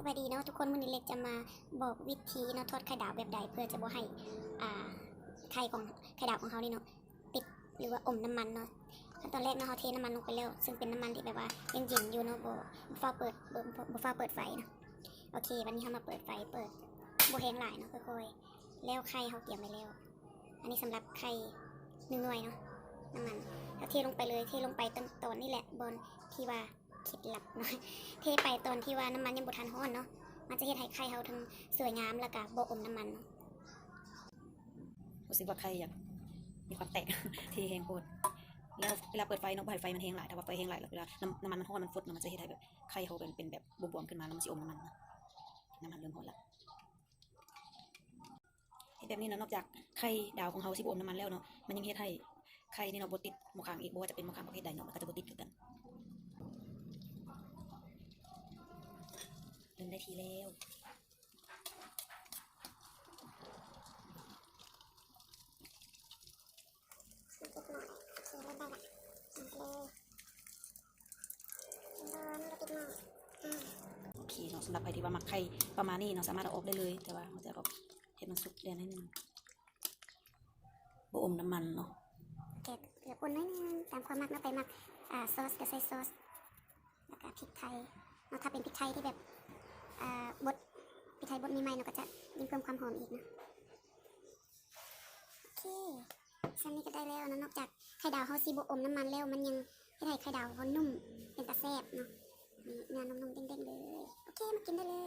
บายดีเนาะทุกคนมื้อนี้เล็กจะมาบอกวิธีเนาะทอดไข่ดาวแบบใดเพื่อจะบ่ให้ไข่ดาวของเขานี่เนาะติดหรือว่าอมน้ำมันเนาะขั้นตอนแรกเนาะเขาเทน้ำมันลงไปแล้วซึ่งเป็นน้ำมันที่แบบว่ายังเย็นอยู่เนาะบ่ฟ้าเปิดไฟเนาะโอเควันนี้เขามาเปิดไฟบ่แห้งหลายเนาะค่อยๆแล้วไข่เขาเตรียมไว้แล้วอันนี้สำหรับไข่1 หน่วยเนาะน้ำมันแล้วเทลงไปเลยเทลงไปตอนนี้แหละบนที่ว่าเคล็ดลับเนาะเทไปตอนที่ว่าน้ำมันยังบ่ทันร้อนเนาะมันจะเฮ็ดให้ไข่เขาทั้งสวยงามแล้วก็บ่อมน้ำมันเนาะรู้สึกว่าไข่อยากมีความแตก เทแห้งโพดแล้วเวลาเปิดไฟเนาะบ่ให้ไฟมันแห้งหลายถ้าว่าไฟแห้งหลายแล้วเวลาน้ำมันมันร้อนมันฟดเนาะมันจะเฮ็ดให้แบบไข่เขาเป็นแบบบวมๆขึ้นมาแล้วมันสิอมน้ำมันน้ำมันเริ่มร้อนแล้วเฮ็ดแบบนี้เนาะนอกจากไข่ดาวของเขาสิบ่อมน้ำมันแล้วเนาะมันยังเฮ็ดให้ไข่นี่เนาะบ่ติดหมกขางอีกบ่ว่าจะเป็นหมกขางประเภทใดเนาะมันก็จะบ่ติดคือกันเริ่มได้ทีแล้วโอเคเนาะสำหรับใครที่ว่ามักไข่ประมาณนี้เนาะสามารถเอาออกได้เลยแต่ว่าเราจะเอาให้มันสุกเรียนให้นึงบ่อมน้ำมันเนาะแกะเกลือป่นน้อยนึงตามความมักเนาะไปมักซอสก็ใส่ซอสแล้วก็พริกไทยเนาะถ้าเป็นพริกไทยที่แบบบดพริกไทยบดใหม่ๆเนาะก็จะยิ่งเพิ่มความหอมอีกนะโอเคชั้นนี้ก็ได้แล้วนะนอกจากไข่ดาวเขาซีบอมน้ำมันแล้วมันยังให้ไข่ดาวเขานุ่มเป็นตาแซ่บเนาะนี่เนื้อนุ่มๆเด้งๆเลยโอเคมากินได้เลย